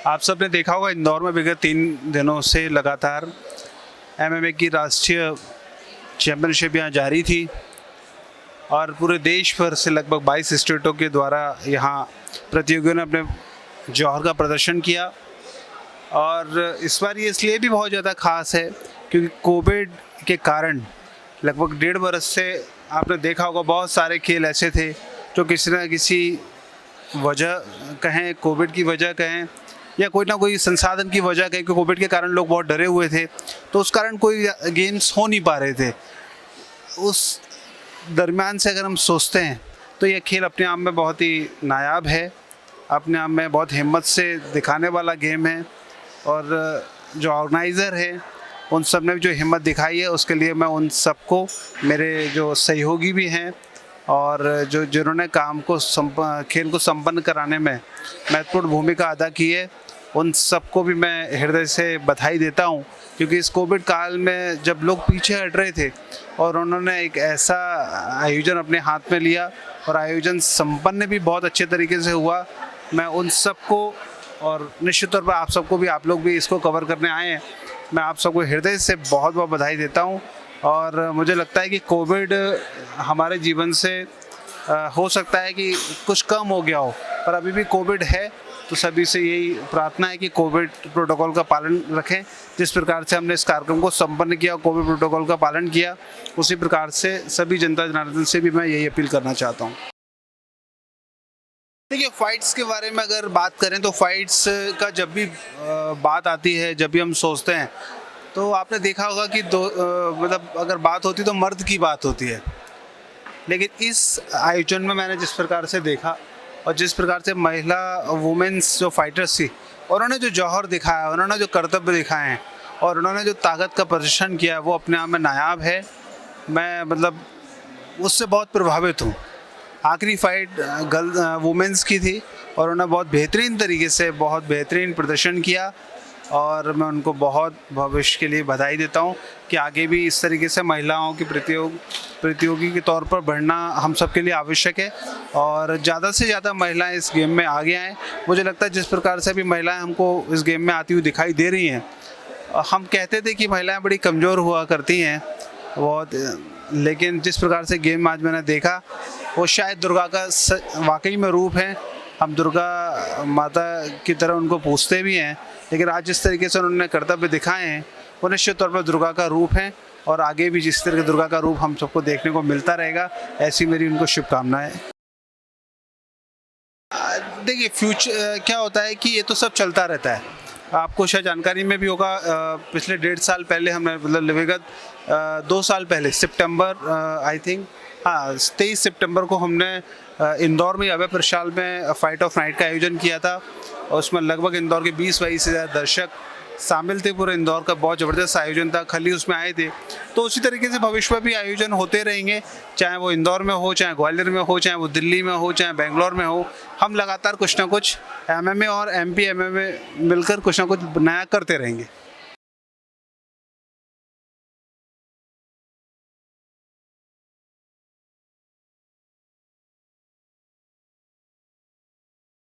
आप सबने देखा होगा इंदौर में विगत 3 दिनों से लगातार एमएमए की राष्ट्रीय चैंपियनशिप यहाँ जारी थी और पूरे देश भर से लगभग 22 स्टेटों के द्वारा यहाँ प्रतियोगियों ने अपने जौहर का प्रदर्शन किया। और इस बार ये इसलिए भी बहुत ज़्यादा खास है क्योंकि कोविड के कारण लगभग 1.5 बरस से आपने देखा होगा बहुत सारे खेल ऐसे थे जो किसी न किसी वजह कहें, कोविड की वजह कहें या कोई ना कोई संसाधन की वजह कहें, कि कोविड के कारण लोग बहुत डरे हुए थे तो उस कारण कोई गेम्स हो नहीं पा रहे थे। उस दरमियान से अगर हम सोचते हैं तो ये खेल अपने आप में बहुत ही नायाब है, अपने आप में बहुत हिम्मत से दिखाने वाला गेम है और जो ऑर्गेनाइज़र है उन सब ने जो हिम्मत दिखाई है उसके लिए मैं उन सबको, मेरे जो सहयोगी भी हैं और जिन्होंने काम को खेल को संपन्न कराने में महत्वपूर्ण भूमिका अदा की है, उन सबको भी मैं हृदय से बधाई देता हूं। क्योंकि इस कोविड काल में जब लोग पीछे हट रहे थे और उन्होंने एक ऐसा आयोजन अपने हाथ में लिया और आयोजन संपन्न भी बहुत अच्छे तरीके से हुआ, मैं उन सबको और निश्चित तौर पर आप सबको भी, आप लोग भी इसको कवर करने आए हैं, मैं आप सबको हृदय से बहुत बहुत बधाई देता हूं। और मुझे लगता है कि कोविड हमारे जीवन से हो सकता है कि कुछ कम हो गया हो, पर अभी भी कोविड है, तो सभी से यही प्रार्थना है कि कोविड प्रोटोकॉल का पालन रखें। जिस प्रकार से हमने इस कार्यक्रम को संपन्न किया, कोविड प्रोटोकॉल का पालन किया, उसी प्रकार से सभी जनता जनार्दन से भी मैं यही अपील करना चाहता हूँ। देखिए, फाइट्स के बारे में अगर बात करें तो फाइट्स का जब भी बात आती है, जब भी हम सोचते हैं तो आपने देखा होगा कि मतलब अगर बात होती तो मर्द की बात होती है। लेकिन इस आयोजन में मैंने जिस प्रकार से देखा और जिस प्रकार से महिला वुमेन्स जो फाइटर्स थी, उन्होंने जो जौहर दिखाया, उन्होंने जो कर्तव्य दिखाए हैं और उन्होंने जो ताकत का प्रदर्शन किया है, वो अपने आप में नायाब है। मैं मतलब उससे बहुत प्रभावित हूँ। आखिरी फाइट वुमेन्स की थी और उन्होंने बहुत बेहतरीन तरीके से बहुत बेहतरीन प्रदर्शन किया और मैं उनको बहुत भविष्य के लिए बधाई देता हूं कि आगे भी इस तरीके से महिलाओं की प्रतियोगी के तौर पर बढ़ना हम सब के लिए आवश्यक है और ज़्यादा से ज़्यादा महिलाएं इस गेम में आगे आएँ। मुझे लगता है जिस प्रकार से भी महिलाएं हमको इस गेम में आती हुई दिखाई दे रही हैं, हम कहते थे कि महिलाएं बड़ी कमज़ोर हुआ करती हैं बहुत, लेकिन जिस प्रकार से गेम आज मैंने देखा वो शायद दुर्गा का वाकई में रूप है। हम दुर्गा माता की तरह उनको पूजते भी हैं, लेकिन आज जिस तरीके से उन्होंने कर्तव्य दिखाए हैं वो निश्चित तौर पर दुर्गा का रूप है और आगे भी जिस तरह दुर्गा का रूप हम सबको देखने को मिलता रहेगा, ऐसी मेरी उनको शुभकामनाएं। देखिए, फ्यूचर क्या होता है कि ये तो सब चलता रहता है, आपको शायद जानकारी में भी होगा। पिछले 1.5 साल पहले हमने मतलब विगत 2 साल पहले सितंबर आई थिंक 23 सितंबर को हमने इंदौर में अभय प्रशाल में फाइट ऑफ नाइट का आयोजन किया था और उसमें लगभग इंदौर के 20-22 से ज़्यादा दर्शक शामिल थे। पूरे इंदौर का बहुत ज़बरदस्त आयोजन था, खली उसमें आए थे। तो उसी तरीके से भविष्य में भी आयोजन होते रहेंगे, चाहे वो इंदौर में हो, चाहे ग्वालियर में हो, चाहे वो दिल्ली में हो, चाहे बेंगलोर में हो। हम लगातार कुछ ना कुछ एमएमए और एमपी एमएमए मिलकर कुछ ना कुछ नया करते रहेंगे।